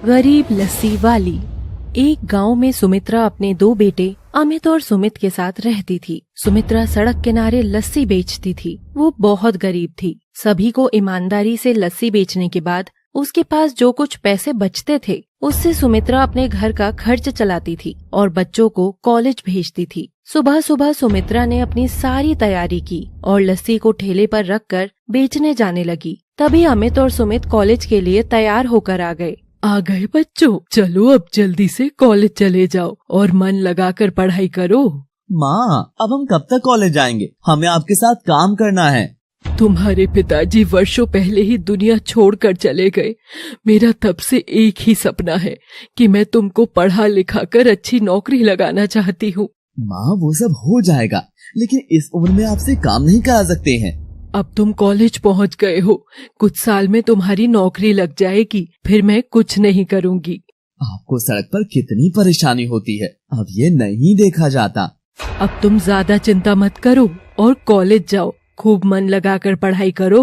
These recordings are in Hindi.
गरीब लस्सी वाली। एक गांव में सुमित्रा अपने दो बेटे अमित और सुमित के साथ रहती थी। सुमित्रा सड़क किनारे लस्सी बेचती थी। वो बहुत गरीब थी। सभी को ईमानदारी से लस्सी बेचने के बाद उसके पास जो कुछ पैसे बचते थे उससे सुमित्रा अपने घर का खर्च चलाती थी और बच्चों को कॉलेज भेजती थी। सुबह सुबह सुमित्रा ने अपनी सारी तैयारी की और लस्सी को ठेले पर रखकर बेचने जाने लगी। तभी अमित और सुमित कॉलेज के लिए तैयार होकर आ गए बच्चों, चलो अब जल्दी से कॉलेज चले जाओ और मन लगाकर पढ़ाई करो। माँ, अब हम कब तक कॉलेज जाएंगे? हमें आपके साथ काम करना है। तुम्हारे पिताजी वर्षों पहले ही दुनिया छोड़कर चले गए। मेरा तब से एक ही सपना है कि मैं तुमको पढ़ा लिखा कर अच्छी नौकरी लगाना चाहती हूँ। माँ, वो सब हो जाएगा, लेकिन इस उम्र में आपसे काम नहीं करा सकते हैं। अब तुम कॉलेज पहुँच गए हो, कुछ साल में तुम्हारी नौकरी लग जाएगी, फिर मैं कुछ नहीं करूँगी। आपको सड़क पर कितनी परेशानी होती है, अब ये नहीं देखा जाता। अब तुम ज्यादा चिंता मत करो और कॉलेज जाओ, खूब मन लगाकर पढ़ाई करो।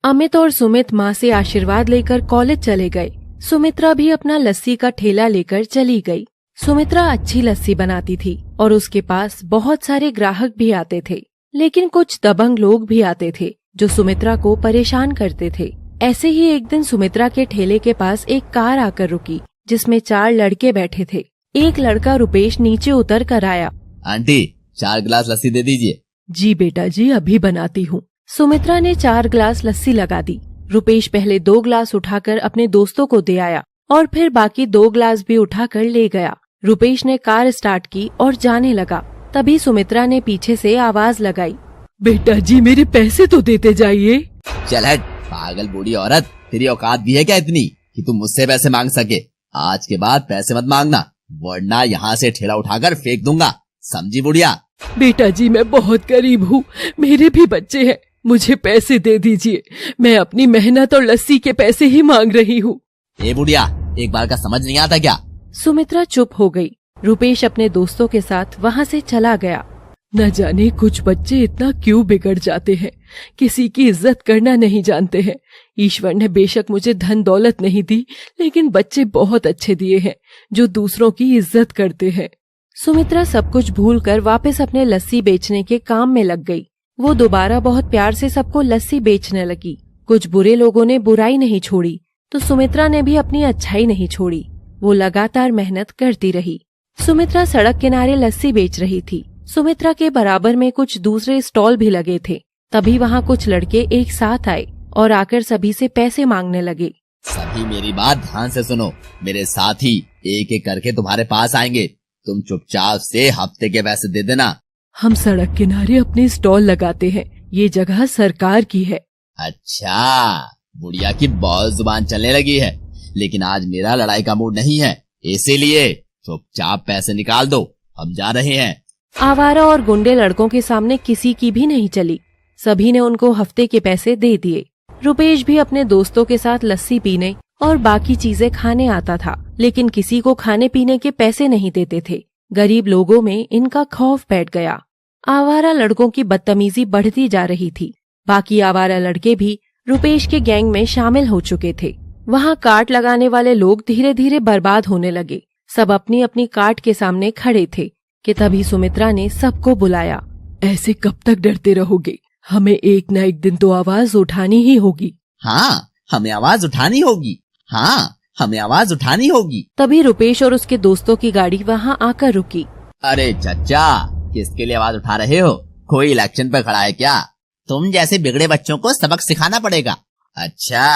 अमित और सुमित माँ से आशीर्वाद लेकर कॉलेज चले गए। सुमित्रा भी अपना लस्सी का ठेला लेकर चली गई। सुमित्रा अच्छी लस्सी बनाती थी और उसके पास बहुत सारे ग्राहक भी आते थे, लेकिन कुछ दबंग लोग भी आते थे जो सुमित्रा को परेशान करते थे। ऐसे ही एक दिन सुमित्रा के ठेले के पास एक कार आकर रुकी जिसमें 4 लड़के बैठे थे। एक लड़का रुपेश नीचे उतर कर आया। आंटी, 4 गिलास लस्सी दे दीजिए। जी बेटा जी, अभी बनाती हूँ। सुमित्रा ने 4 गिलास लस्सी लगा दी। रुपेश पहले 2 गिलास उठाकर अपने दोस्तों को दे आया और फिर बाकी 2 गिलास भी उठाकर ले गया। रुपेश ने कार स्टार्ट की और जाने लगा। तभी सुमित्रा ने पीछे से आवाज लगाई, बेटा जी मेरे पैसे तो देते जाइए। चल हट, पागल बूढ़ी औरत, तेरी औकात भी है क्या इतनी कि तुम मुझसे पैसे मांग सके? आज के बाद पैसे मत मांगना, वरना यहाँ से ठेला उठाकर फेंक दूंगा, समझी बुढ़िया? बेटा जी मैं बहुत गरीब हूँ, मेरे भी बच्चे हैं, मुझे पैसे दे दीजिए। मैं अपनी मेहनत और लस्सी के पैसे ही मांग रही हूँ। ए बुढ़िया, एक बार का समझ नहीं आता क्या? सुमित्रा चुप हो गई। रुपेश अपने दोस्तों के साथ वहाँ से चला गया। न जाने कुछ बच्चे इतना क्यों बिगड़ जाते हैं, किसी की इज्जत करना नहीं जानते हैं। ईश्वर ने बेशक मुझे धन दौलत नहीं दी, लेकिन बच्चे बहुत अच्छे दिए हैं जो दूसरों की इज्जत करते हैं। सुमित्रा सब कुछ भूलकर वापस अपने लस्सी बेचने के काम में लग गई। वो दोबारा बहुत प्यार से सबको लस्सी बेचने लगी। कुछ बुरे लोगों ने बुराई नहीं छोड़ी तो सुमित्रा ने भी अपनी अच्छाई नहीं छोड़ी। वो लगातार मेहनत करती रही। सुमित्रा सड़क किनारे लस्सी बेच रही थी। सुमित्रा के बराबर में कुछ दूसरे स्टॉल भी लगे थे। तभी वहाँ कुछ लड़के एक साथ आए और आकर सभी से पैसे मांगने लगे। सभी मेरी बात ध्यान से सुनो, मेरे साथी एक एक करके तुम्हारे पास आएंगे, तुम चुपचाप से हफ्ते के पैसे दे देना। हम सड़क किनारे अपने स्टॉल लगाते हैं, ये जगह सरकार की है। अच्छा, बुढ़िया की बहुत जुबान चलने लगी है, लेकिन आज मेरा लड़ाई का मूड नहीं है, इसीलिए चुपचाप पैसे निकाल दो, हम जा रहे हैं। आवारा और गुंडे लड़कों के सामने किसी की भी नहीं चली। सभी ने उनको हफ्ते के पैसे दे दिए। रुपेश भी अपने दोस्तों के साथ लस्सी पीने और बाकी चीजें खाने आता था, लेकिन किसी को खाने पीने के पैसे नहीं देते थे। गरीब लोगों में इनका खौफ बैठ गया। आवारा लड़कों की बदतमीजी बढ़ती जा रही थी। बाकी आवारा लड़के भी रुपेश के गैंग में शामिल हो चुके थे। वहाँ काट लगाने वाले लोग धीरे धीरे बर्बाद होने लगे। सब अपनी अपनी काट के सामने खड़े थे कि तभी सुमित्रा ने सबको बुलाया। ऐसे कब तक डरते रहोगे? हमें एक न एक दिन तो आवाज उठानी ही होगी। हाँ, हमें आवाज उठानी होगी। हाँ, हमें आवाज उठानी होगी। तभी रुपेश और उसके दोस्तों की गाड़ी वहाँ आकर रुकी। अरे चचा, किसके लिए आवाज उठा रहे हो? कोई इलेक्शन पे खड़ा है क्या? तुम जैसे बिगड़े बच्चों को सबक सिखाना पड़ेगा। अच्छा,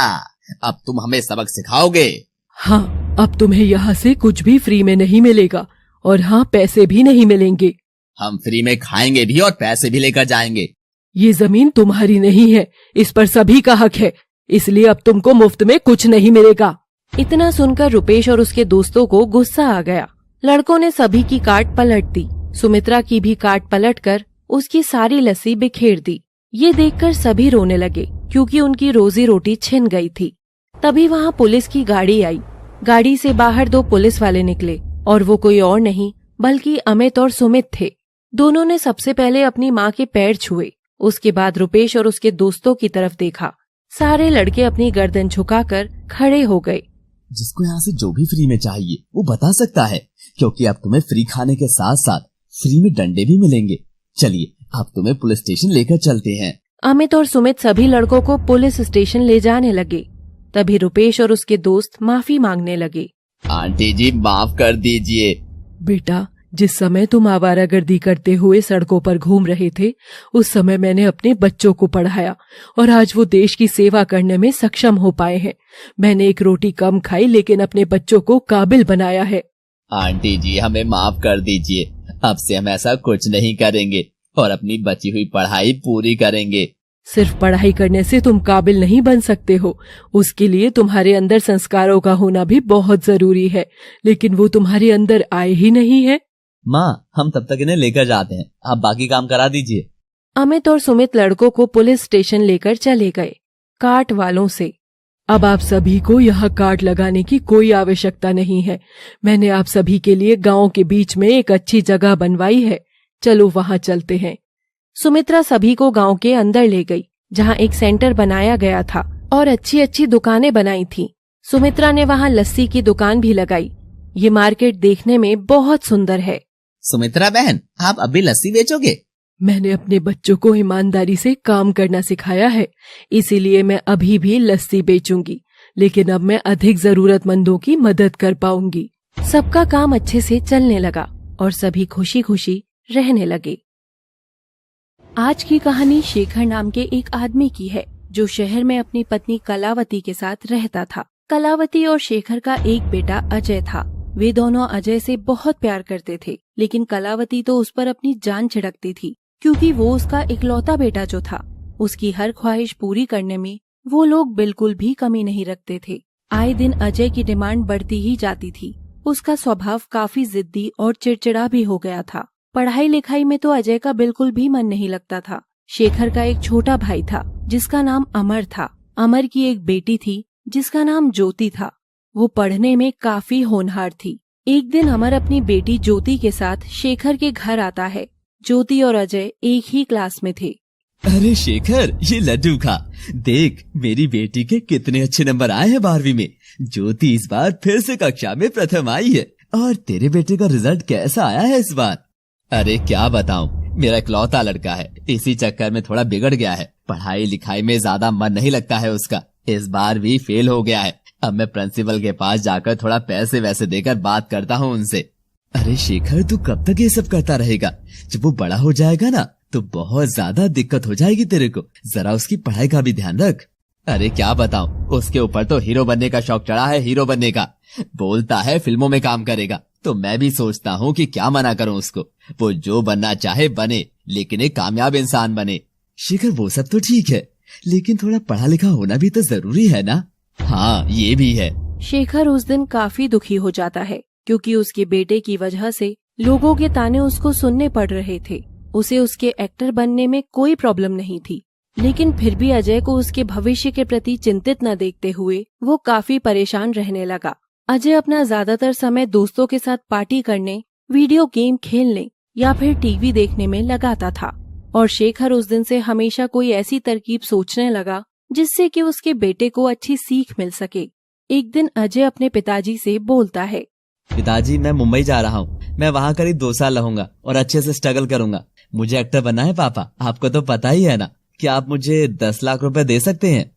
अब तुम हमें सबक सिखाओगे? हाँ, अब तुम्हें यहाँ से कुछ भी फ्री में नहीं मिलेगा और हाँ, पैसे भी नहीं मिलेंगे। हम फ्री में खाएंगे भी और पैसे भी लेकर जाएंगे। ये जमीन तुम्हारी नहीं है, इस पर सभी का हक है, इसलिए अब तुमको मुफ्त में कुछ नहीं मिलेगा। इतना सुनकर रुपेश और उसके दोस्तों को गुस्सा आ गया। लड़कों ने सभी की काट पलट दी। सुमित्रा की भी काट पलटकर उसकी सारी लस्सी बिखेर दी। ये देखकर सभी रोने लगे क्योंकि उनकी रोजी रोटी छिन गई थी। तभी वहाँ पुलिस की गाड़ी आई। गाड़ी से बाहर 2 पुलिस वाले निकले और वो कोई और नहीं बल्कि अमित और सुमित थे। दोनों ने सबसे पहले अपनी माँ के पैर छुए, उसके बाद रुपेश और उसके दोस्तों की तरफ देखा। सारे लड़के अपनी गर्दन झुकाकर खड़े हो गए। जिसको यहाँ से जो भी फ्री में चाहिए वो बता सकता है, क्योंकि अब तुम्हें फ्री खाने के साथ साथ फ्री में डंडे भी मिलेंगे। चलिए अब तुम्हें पुलिस स्टेशन लेकर चलते हैं। अमित और सुमित सभी लड़कों को पुलिस स्टेशन ले जाने लगे। तभी रुपेश और उसके दोस्त माफी मांगने लगे। आंटी जी माफ कर दीजिए। बेटा, जिस समय तुम आवारागर्दी करते हुए सड़कों पर घूम रहे थे, उस समय मैंने अपने बच्चों को पढ़ाया और आज वो देश की सेवा करने में सक्षम हो पाए हैं। मैंने एक रोटी कम खाई लेकिन अपने बच्चों को काबिल बनाया है। आंटी जी हमें माफ कर दीजिए, अब से हम ऐसा कुछ नहीं करेंगे और अपनी बची हुई पढ़ाई पूरी करेंगे। सिर्फ पढ़ाई करने से तुम काबिल नहीं बन सकते हो, उसके लिए तुम्हारे अंदर संस्कारों का होना भी बहुत जरूरी है, लेकिन वो तुम्हारे अंदर आए ही नहीं है। माँ, हम तब तक इन्हें लेकर जाते हैं, आप बाकी काम करा दीजिए। अमित और सुमित लड़कों को पुलिस स्टेशन लेकर चले गए काट वालों से। अब आप सभी को यहाँ काट लगाने की कोई आवश्यकता नहीं है। मैंने आप सभी के लिए गांव के बीच में एक अच्छी जगह बनवाई है, चलो वहाँ चलते हैं। सुमित्रा सभी को गांव के अंदर ले गई, जहाँ एक सेंटर बनाया गया था और अच्छी अच्छी दुकानें बनाई थी। सुमित्रा ने वहाँ लस्सी की दुकान भी लगाई। ये मार्केट देखने में बहुत सुंदर है। सुमित्रा बहन, आप अभी लस्सी बेचोगे? मैंने अपने बच्चों को ईमानदारी से काम करना सिखाया है, इसीलिए मैं अभी भी लस्सी बेचूंगी, लेकिन अब मैं अधिक जरूरतमंदों की मदद कर पाऊंगी। सबका काम अच्छे से चलने लगा और सभी खुशी खुशी रहने लगे। आज की कहानी शेखर नाम के एक आदमी की है, जो शहर में अपनी पत्नी कलावती के साथ रहता था। कलावती और शेखर का एक बेटा अजय था। वे दोनों अजय से बहुत प्यार करते थे, लेकिन कलावती तो उस पर अपनी जान छिड़कती थी, क्योंकि वो उसका इकलौता बेटा जो था। उसकी हर ख्वाहिश पूरी करने में वो लोग बिल्कुल भी कमी नहीं रखते थे। आए दिन अजय की डिमांड बढ़ती ही जाती थी। उसका स्वभाव काफी जिद्दी और चिड़चिड़ा भी हो गया था। पढ़ाई लिखाई में तो अजय का बिल्कुल भी मन नहीं लगता था। शेखर का एक छोटा भाई था जिसका नाम अमर था। अमर की एक बेटी थी जिसका नाम ज्योति था। वो पढ़ने में काफी होनहार थी। एक दिन अमर अपनी बेटी ज्योति के साथ शेखर के घर आता है। ज्योति और अजय एक ही क्लास में थे। अरे शेखर, ये लड्डू खा, देख मेरी बेटी के कितने अच्छे नंबर आए हैं 12वीं में। ज्योति इस बार फिर से कक्षा में प्रथम आई है। और तेरे बेटे का रिजल्ट कैसा आया है इस बार? अरे क्या बताऊं, मेरा इकलौता लड़का है, इसी चक्कर में थोड़ा बिगड़ गया है। पढ़ाई लिखाई में ज्यादा मन नहीं लगता है उसका, इस बार भी फेल हो गया है। अब मैं प्रिंसिपल के पास जाकर थोड़ा पैसे वैसे देकर बात करता हूँ उनसे। अरे शेखर, तू कब तक ये सब करता रहेगा? जब वो बड़ा हो जाएगा ना तो बहुत ज्यादा दिक्कत हो जाएगी तेरे को। जरा उसकी पढ़ाई का भी ध्यान रख। अरे क्या बताऊं, उसके ऊपर तो हीरो बनने का शौक चढ़ा है, हीरो बनने का। बोलता है फिल्मों में काम करेगा, तो मैं भी सोचता हूँ कि क्या मना करूँ उसको। वो जो बनना चाहे बने, लेकिन एक कामयाब इंसान बने। शेखर, वो सब तो ठीक है, लेकिन थोड़ा पढ़ा लिखा होना भी तो जरूरी है ना। हाँ, ये भी है। शेखर उस दिन काफी दुखी हो जाता है, क्योंकि उसके बेटे की वजह से लोगों के ताने उसको सुनने पड़ रहे थे। उसे उसके एक्टर बनने में कोई प्रॉब्लम नहीं थी, लेकिन फिर भी अजय को उसके भविष्य के प्रति चिंतित न देखते हुए वो काफी परेशान रहने लगा। अजय अपना ज्यादातर समय दोस्तों के साथ पार्टी करने, वीडियो गेम खेलने या फिर टीवी देखने में लगाता था। और शेखर उस दिन से हमेशा कोई ऐसी तरकीब सोचने लगा जिससे कि उसके बेटे को अच्छी सीख मिल सके। एक दिन अजय अपने पिताजी से बोलता है, पिताजी, मैं मुंबई जा रहा हूँ। मैं वहाँ करीब 2 साल रहूंगा और अच्छे से स्ट्रगल करूंगा। मुझे एक्टर बनना है पापा, आपको तो पता ही है ना। क्या आप मुझे 10 लाख रुपए दे सकते हैं?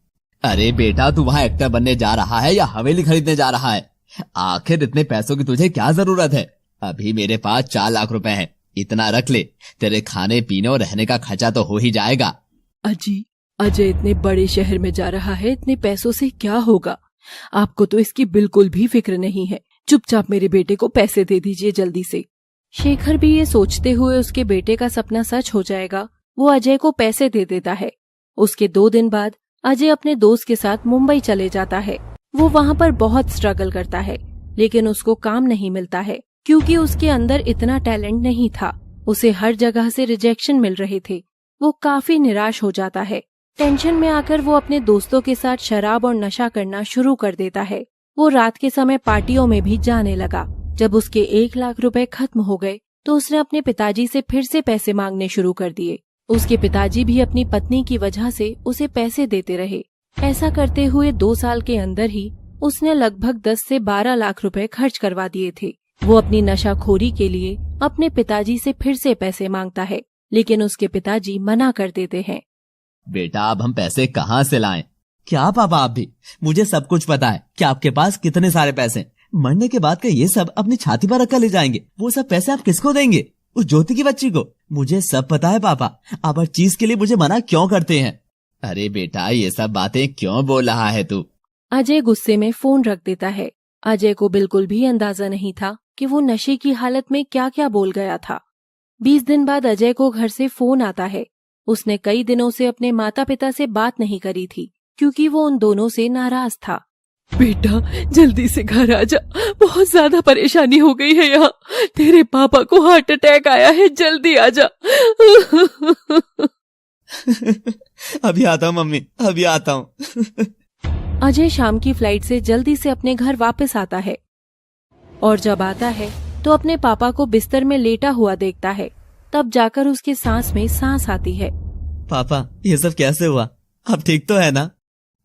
अरे बेटा, तू वहाँ एक्टर बनने जा रहा है या हवेली खरीदने जा रहा है? आखिर इतने पैसों की तुझे क्या जरूरत है? अभी मेरे पास 4 लाख रुपए हैं, इतना रख ले। तेरे खाने पीने और रहने का खर्चा तो हो ही जाएगा। अजी, अजय इतने बड़े शहर में जा रहा है, इतने पैसों से क्या होगा? आपको तो इसकी बिल्कुल भी फिक्र नहीं है। चुपचाप मेरे बेटे को पैसे दे दीजिए जल्दी से। शेखर भी ये सोचते हुए उसके बेटे का सपना सच हो जाएगा, वो अजय को पैसे दे देता है। उसके 2 दिन बाद अजय अपने दोस्त के साथ मुंबई चले जाता है। वो वहाँ पर बहुत स्ट्रगल करता है, लेकिन उसको काम नहीं मिलता है, क्योंकि उसके अंदर इतना टैलेंट नहीं था। उसे हर जगह से रिजेक्शन मिल रहे थे। वो काफी निराश हो जाता है। टेंशन में आकर वो अपने दोस्तों के साथ शराब और नशा करना शुरू कर देता है। वो रात के समय पार्टियों में भी जाने लगा। जब उसके 1 लाख रुपए खत्म हो गए तो उसने अपने पिताजी से फिर से पैसे मांगने शुरू कर दिए। उसके पिताजी भी अपनी पत्नी की वजह से उसे पैसे देते रहे। ऐसा करते हुए 2 साल के अंदर ही उसने लगभग 10 से 12 लाख रुपए खर्च करवा दिए थे। वो अपनी नशाखोरी के लिए अपने पिताजी से फिर से पैसे मांगता है, लेकिन उसके पिताजी मना कर देते हैं। बेटा अब हम पैसे कहाँ से लाएं? क्या पापा आप भी? मुझे सब कुछ पता है कि आपके पास कितने सारे पैसे हैं। मरने के बाद का ये सब अपनी छाती पर रखकर ले जाएंगे। वो सब पैसे आप किसको देंगे? उस ज्योति की बच्ची को? मुझे सब पता है पापा, आप हर चीज के लिए मुझे मना क्यों करते हैं? अरे बेटा ये सब बातें क्यों बोल रहा है तू? अजय गुस्से में फोन रख देता है। अजय को बिल्कुल भी अंदाजा नहीं था कि वो नशे की हालत में क्या क्या बोल गया था। 20 दिन बाद अजय को घर से फोन आता है। उसने कई दिनों से अपने माता पिता से बात नहीं करी थी, क्योंकि वो उन दोनों से नाराज था। बेटा जल्दी से घर आ जा, बहुत ज्यादा परेशानी हो गई है यहाँ। तेरे पापा को हार्ट अटैक आया है, जल्दी आ जा। अभी आता हूँ मम्मी, अभी आता हूँ। अजय शाम की फ्लाइट से जल्दी से अपने घर वापस आता है और जब आता है तो अपने पापा को बिस्तर में लेटा हुआ देखता है। तब जाकर उसके सांस में सांस आती है। पापा ये सब कैसे हुआ? अब ठीक तो है ना?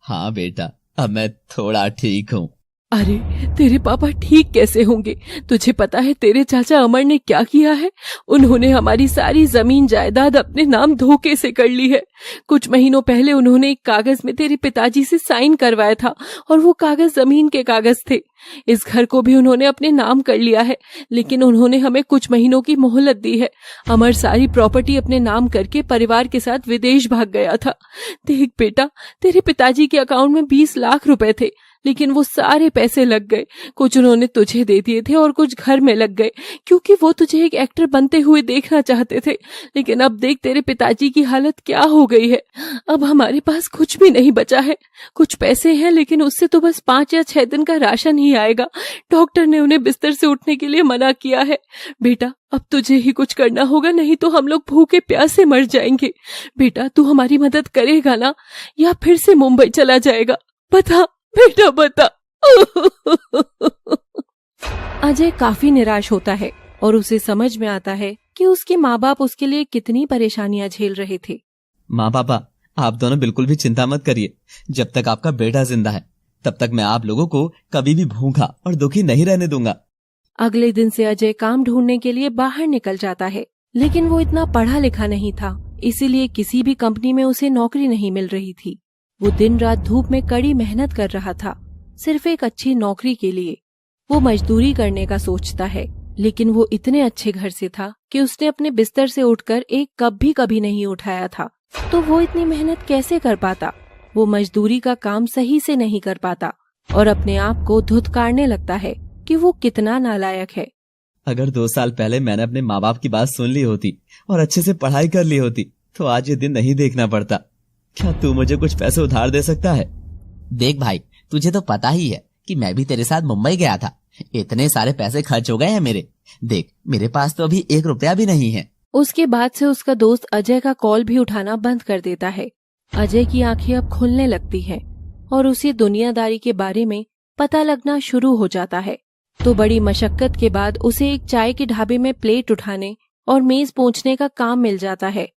हाँ बेटा, अब मैं थोड़ा ठीक हूँ। अरे तेरे पापा ठीक कैसे होंगे? तुझे पता है तेरे चाचा अमर ने क्या किया है? उन्होंने हमारी सारी जमीन जायदाद अपने नाम धोखे से कर ली है। कुछ महीनों पहले उन्होंने एक कागज में तेरे पिताजी से साइन करवाया था और वो कागज जमीन के कागज थे। इस घर को भी उन्होंने अपने नाम कर लिया है, लेकिन उन्होंने हमें कुछ महीनों की मोहलत दी है। अमर सारी प्रॉपर्टी अपने नाम करके परिवार के साथ विदेश भाग गया था। देख बेटा, तेरे पिताजी के अकाउंट में 20 लाख रुपए थे, लेकिन वो सारे पैसे लग गए। कुछ उन्होंने तुझे दे दिए थे और कुछ घर में लग गए, क्योंकि वो तुझे एक एक्टर बनते हुए देखना चाहते थे। लेकिन अब देख तेरे पिताजी की हालत क्या हो गई है। अब हमारे पास कुछ भी नहीं बचा है। कुछ पैसे हैं, लेकिन उससे तो बस 5 या 6 दिन का राशन ही आएगा। डॉक्टर ने उन्हें बिस्तर से उठने के लिए मना किया है। बेटा अब तुझे ही कुछ करना होगा, नहीं तो हम लोग भूखे प्यासे मर जाएंगे। बेटा तू हमारी मदद करेगा ना, या फिर से मुंबई चला जाएगा? बता बेटा बता। अजय काफी निराश होता है और उसे समझ में आता है कि उसके माँ बाप उसके लिए कितनी परेशानियां झेल रहे थे। माँ पापा आप दोनों बिल्कुल भी चिंता मत करिए। जब तक आपका बेटा जिंदा है तब तक मैं आप लोगों को कभी भी भूखा और दुखी नहीं रहने दूंगा। अगले दिन से अजय काम ढूंढने के लिए बाहर निकल जाता है, लेकिन वो इतना पढ़ा लिखा नहीं था, इसीलिए किसी भी कंपनी में उसे नौकरी नहीं मिल रही थी। वो दिन रात धूप में कड़ी मेहनत कर रहा था, सिर्फ एक अच्छी नौकरी के लिए। वो मजदूरी करने का सोचता है, लेकिन वो इतने अच्छे घर से था कि उसने अपने बिस्तर से उठकर एक कप भी कभी नहीं उठाया था, तो वो इतनी मेहनत कैसे कर पाता? वो मजदूरी का काम सही से नहीं कर पाता और अपने आप को धुतकारने लगता है कि वो कितना नालायक है। अगर 2 साल पहले मैंने अपने माँ बाप की बात सुन ली होती और अच्छे से पढ़ाई कर ली होती तो आज ये दिन नहीं देखना पड़ता। क्या तू मुझे कुछ पैसे उधार दे सकता है? देख भाई, तुझे तो पता ही है कि मैं भी तेरे साथ मुंबई गया था। इतने सारे पैसे खर्च हो गए हैं मेरे। देख मेरे पास तो अभी 1 रुपया भी नहीं है। उसके बाद से उसका दोस्त अजय का कॉल भी उठाना बंद कर देता है। अजय की आंखें अब खुलने लगती हैं और उसे दुनियादारी के बारे में पता लगना शुरू हो जाता है। तो बड़ी मशक्कत के बाद उसे एक चाय के ढाबे में प्लेट उठाने और मेज पोंछने का काम मिल जाता है।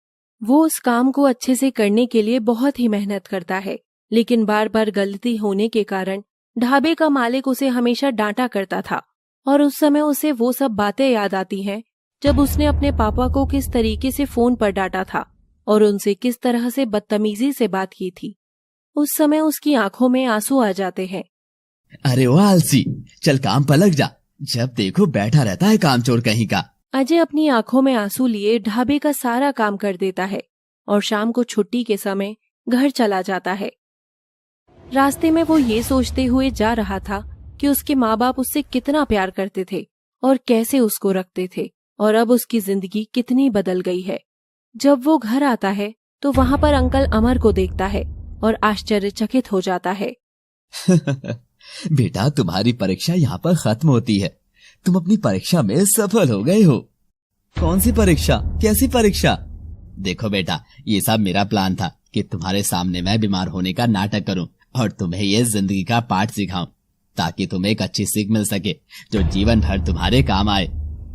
वो उस काम को अच्छे से करने के लिए बहुत ही मेहनत करता है, लेकिन बार बार गलती होने के कारण ढाबे का मालिक उसे हमेशा डांटा करता था। और उस समय उसे वो सब बातें याद आती हैं जब उसने अपने पापा को किस तरीके से फोन पर डांटा था और उनसे किस तरह से बदतमीजी से बात की थी। उस समय उसकी आंखों में आंसू आ जाते हैं। अरे वो आलसी, चल काम पर लग जा। जब देखो बैठा रहता है कामचोर कहीं का। अजय अपनी आंखों में आंसू लिए ढाबे का सारा काम कर देता है और शाम को छुट्टी के समय घर चला जाता है। रास्ते में वो ये सोचते हुए जा रहा था कि उसके माँ बाप उससे कितना प्यार करते थे और कैसे उसको रखते थे, और अब उसकी जिंदगी कितनी बदल गई है। जब वो घर आता है तो वहाँ पर अंकल अमर को देखता है और आश्चर्यचकित हो जाता है। बेटा तुम्हारी परीक्षा यहाँ पर खत्म होती है। तुम अपनी परीक्षा में सफल हो गए हो। कौन सी परीक्षा? कैसी परीक्षा? देखो बेटा, ये सब मेरा प्लान था कि तुम्हारे सामने मैं बीमार होने का नाटक करूं और तुम्हें ये जिंदगी का पाठ सिखाऊं, ताकि तुम्हें एक अच्छी सीख मिल सके जो जीवन भर तुम्हारे काम आए।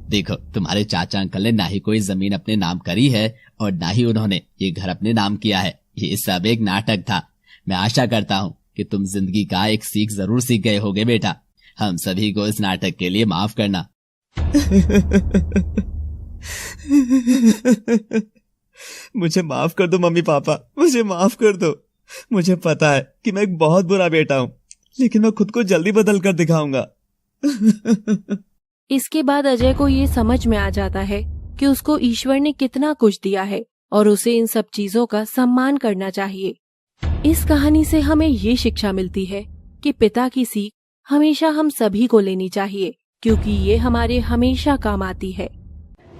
देखो तुम्हारे चाचा अंकल ने ना ही कोई जमीन अपने नाम करी है और ना ही उन्होंने ये घर अपने नाम किया है। ये सब एक नाटक था। मैं आशा करता हूँ कि तुम जिंदगी का एक सीख जरूर सीख गए होगे बेटा। हम सभी को इस नाटक के लिए माफ करना। मुझे माफ कर दो मम्मी पापा, मुझे माफ कर दो। मुझे पता है कि मैं एक बहुत बुरा बेटा हूँ, लेकिन मैं खुद को जल्दी बदल कर दिखाऊंगा। इसके बाद अजय को ये समझ में आ जाता है कि उसको ईश्वर ने कितना कुछ दिया है और उसे इन सब चीजों का सम्मान करना चाहिए। इस कहानी से हमें ये शिक्षा मिलती है कि पिता की सीख हमेशा हम सभी को लेनी चाहिए, क्योंकि ये हमारे हमेशा काम आती है।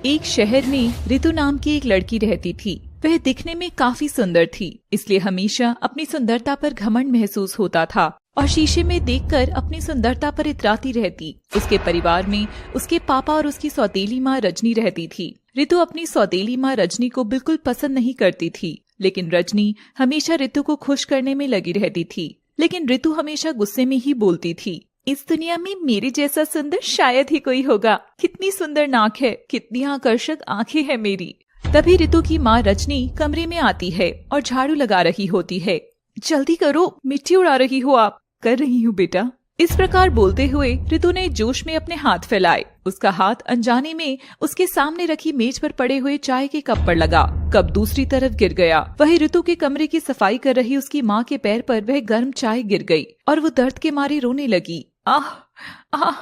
एक शहर में ऋतु नाम की एक लड़की रहती थी। वह दिखने में काफी सुंदर थी, इसलिए हमेशा अपनी सुंदरता पर घमंड महसूस होता था और शीशे में देखकर अपनी सुंदरता पर इतराती रहती। उसके परिवार में उसके पापा और उसकी सौतेली माँ रजनी रहती थी। ऋतु अपनी सौतेली माँ रजनी को बिल्कुल पसंद नहीं करती थी, लेकिन रजनी हमेशा ऋतु को खुश करने में लगी रहती थी। लेकिन ऋतु हमेशा गुस्से में ही बोलती थी, इस दुनिया में मेरे जैसा सुंदर शायद ही कोई होगा। कितनी सुंदर नाक है, कितनी आकर्षक आंखें हैं मेरी। तभी ऋतु की माँ रजनी कमरे में आती है और झाड़ू लगा रही होती है। जल्दी करो, मिट्टी उड़ा रही हो आप। कर रही हूँ बेटा। इस प्रकार बोलते हुए ऋतु ने जोश में अपने हाथ फैलाए। उसका हाथ अनजाने में उसके सामने रखी मेज पर पड़े हुए चाय के कप पर लगा। कप दूसरी तरफ गिर गया। वही ऋतु के कमरे की सफाई कर रही उसकी माँ के पैर पर वह गर्म चाय गिर गई और वो दर्द के मारे रोने लगी। आह आह,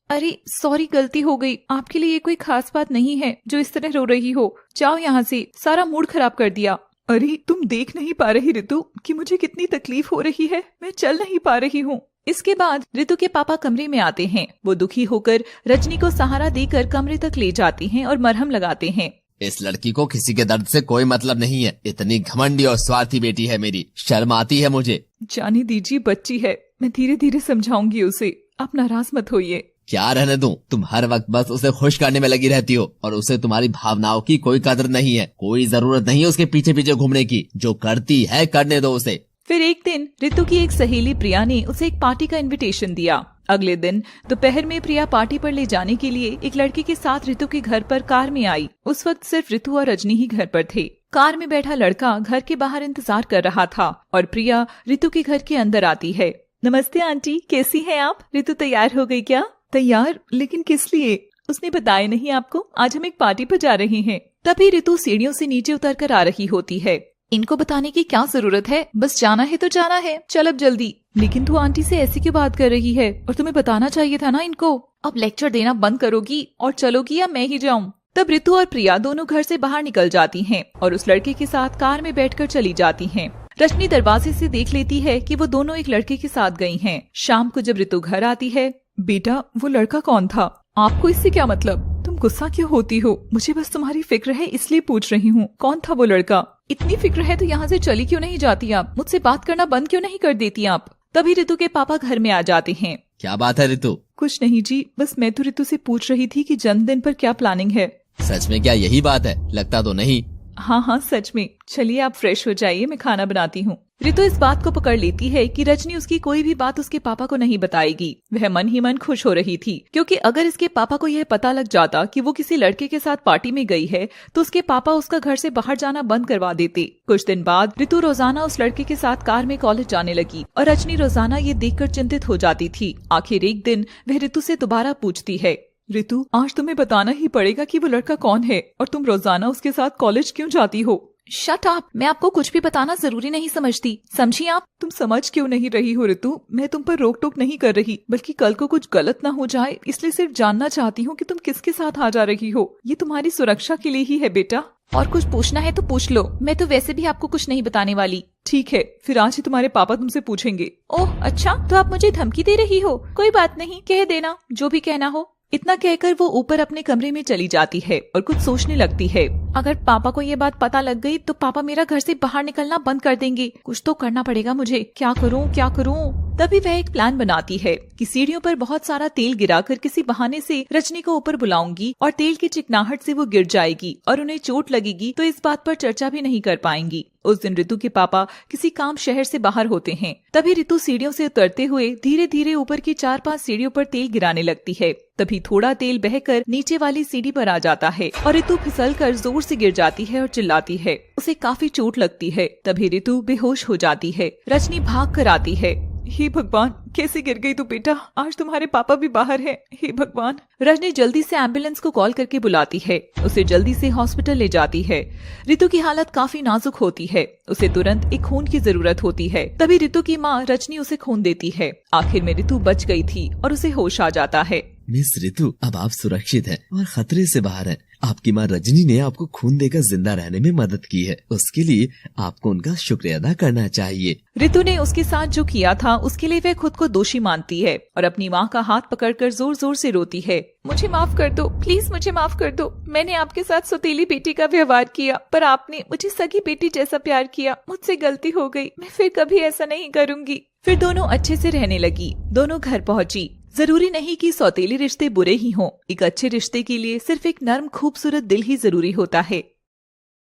अरे सॉरी, गलती हो गई। आपके लिए ये कोई खास बात नहीं है जो इस तरह रो रही हो। जाओ यहाँ से, सारा मूड खराब कर दिया। अरे तुम देख नहीं पा रही ऋतु कि मुझे कितनी तकलीफ हो रही है, मैं चल नहीं पा रही हूँ। इसके बाद ऋतु के पापा कमरे में आते हैं। वो दुखी होकर रजनी को सहारा देकर कमरे तक ले जाती हैं और मरहम लगाते हैं। इस लड़की को किसी के दर्द से कोई मतलब नहीं है। इतनी घमंडी और स्वार्थी बेटी है मेरी, शर्म आती है मुझे। जाने दीजिए, बच्ची है, मैं धीरे धीरे समझाऊंगी उसे। आप नाराज मत होइए। क्या रहने दूं? तुम हर वक्त बस उसे खुश करने में लगी रहती हो और उसे तुम्हारी भावनाओं की कोई कदर नहीं है। कोई जरूरत नहीं है उसके पीछे पीछे घूमने की। जो करती है करने दो उसे। फिर एक दिन ऋतु की एक सहेली प्रिया ने उसे एक पार्टी का इनविटेशन दिया। अगले दिन दोपहर में प्रिया पार्टी पर ले जाने के लिए एक लड़के के साथ ऋतु के घर पर कार में आई। उस वक्त सिर्फ ऋतु और रजनी ही घर पर थे। कार में बैठा लड़का घर के बाहर इंतजार कर रहा था और प्रिया ऋतु के घर के अंदर आती है। नमस्ते आंटी, कैसी हैं आप? ऋतु तैयार हो गई क्या? तैयार? लेकिन किस लिए? उसने बताया नहीं आपको? आज हम एक पार्टी पर जा रहे हैं। तभी ऋतु सीढ़ियों से नीचे उतर कर आ रही होती है। इनको बताने की क्या जरूरत है, बस जाना है तो जाना है, चल अब जल्दी। लेकिन तू आंटी से ऐसी क्यों बात कर रही है? और तुम्हें बताना चाहिए था ना इनको। अब लेक्चर देना बंद करोगी और चलोगी या मैं ही जाऊँ? तब ऋतु और प्रिया दोनों घर से बाहर निकल जाती हैं और उस लड़के के साथ कार में बैठकर चली जाती हैं। रजनी दरवाजे से देख लेती है कि वो दोनों एक लड़के के साथ गई हैं। शाम को जब ऋतु घर आती है, बेटा वो लड़का कौन था? आपको इससे क्या मतलब? तुम गुस्सा क्यों होती हो? मुझे बस तुम्हारी फिक्र है इसलिए पूछ रही हूँ। कौन था वो लड़का? इतनी फिक्र है तो यहाँ से चली क्यों नहीं जाती आप? मुझसे बात करना बंद क्यों नहीं कर देती आप? तभी ऋतु के पापा घर में आ जाते हैं। क्या बात है ऋतु? कुछ नहीं जी, बस मैं तो ऋतु से पूछ रही थी कि जन्मदिन पर क्या प्लानिंग है। सच में क्या यही बात है? लगता तो नहीं। हाँ हाँ सच में। चलिए आप फ्रेश हो जाइए, मैं खाना बनाती हूँ। ऋतु इस बात को पकड़ लेती है कि रजनी उसकी कोई भी बात उसके पापा को नहीं बताएगी। वह मन ही मन खुश हो रही थी, क्योंकि अगर इसके पापा को यह पता लग जाता कि वो किसी लड़के के साथ पार्टी में गई है तो उसके पापा उसका घर से बाहर जाना बंद करवा देते। कुछ दिन बाद ऋतु रोजाना उस लड़के के साथ कार में कॉलेज जाने लगी और रजनी रोजाना ये देखकर चिंतित हो जाती थी। आखिर एक दिन वह ऋतु से दोबारा पूछती है, ऋतु आज तुम्हें बताना ही पड़ेगा कि वो लड़का कौन है और तुम रोजाना उसके साथ कॉलेज क्यों जाती हो? शट अप, मैं आपको कुछ भी बताना जरूरी नहीं समझती, समझी आप? तुम समझ क्यों नहीं रही हो ऋतु? मैं तुम पर रोक टोक नहीं कर रही, बल्कि कल को कुछ गलत ना हो जाए इसलिए सिर्फ जानना चाहती हूँ कि तुम किसके साथ आ जा रही हो। ये तुम्हारी सुरक्षा के लिए ही है बेटा। और कुछ पूछना है तो पूछ लो, मैं तो वैसे भी आपको कुछ नहीं बताने वाली। ठीक है, फिर आज ही तुम्हारे पापा तुमसे पूछेंगे। ओह अच्छा, तो आप मुझे धमकी दे रही हो? कोई बात नहीं, कह देना जो भी कहना हो। इतना कहकर वो ऊपर अपने कमरे में चली जाती है और कुछ सोचने लगती है। अगर पापा को ये बात पता लग गई तो पापा मेरा घर से बाहर निकलना बंद कर देंगे। कुछ तो करना पड़ेगा मुझे। क्या करूं क्या करूं? तभी वह एक प्लान बनाती है कि सीढ़ियों पर बहुत सारा तेल गिराकर किसी बहाने से रजनी को ऊपर बुलाऊंगी और तेल की चिकनाहट से वो गिर जाएगी और उन्हें चोट लगेगी तो इस बात पर चर्चा भी नहीं कर पाएंगी। उस दिन ऋतु के पापा किसी काम शहर से बाहर होते हैं। तभी ऋतु सीढ़ियों से उतरते हुए धीरे धीरे ऊपर की 4-5 सीढ़ियों पर तेल गिराने लगती है। तभी थोड़ा तेल बहकर नीचे वाली सीढ़ी पर आ जाता है और ऋतु फिसलकर जोर से गिर जाती है और चिल्लाती है। उसे काफी चोट लगती है। तभी ऋतु बेहोश हो जाती है। रजनी भाग कर आती है। हे भगवान, कैसे गिर गई तू बेटा? आज तुम्हारे पापा भी बाहर हैं। हे भगवान। रजनी जल्दी से एम्बुलेंस को कॉल करके बुलाती है। उसे जल्दी से हॉस्पिटल ले जाती है। ऋतु की हालत काफी नाजुक होती है। उसे तुरंत एक खून की जरूरत होती है। तभी ऋतु की माँ रजनी उसे खून देती है। आखिर में ऋतु बच गई थी और उसे होश आ जाता है। मिस ऋतु, अब आप सुरक्षित हैं और खतरे से बाहर हैं। आपकी माँ रजनी ने आपको खून देकर जिंदा रहने में मदद की है। उसके लिए आपको उनका शुक्रिया अदा करना चाहिए। ऋतु ने उसके साथ जो किया था उसके लिए वह खुद को दोषी मानती है और अपनी माँ का हाथ पकड़कर जोर जोर से रोती है। मुझे माफ कर दो, प्लीज मुझे माफ कर दो। मैंने आपके साथ सौतेली बेटी का व्यवहार किया, पर आपने मुझे सगी बेटी जैसा प्यार किया। मुझसे गलती हो गई, मैं फिर कभी ऐसा नहीं करूँगी। फिर दोनों अच्छे से रहने लगी। दोनों घर पहुँची। जरूरी नहीं कि सौतेली रिश्ते बुरे ही हों। एक अच्छे रिश्ते के लिए सिर्फ एक नर्म खूबसूरत दिल ही जरूरी होता है।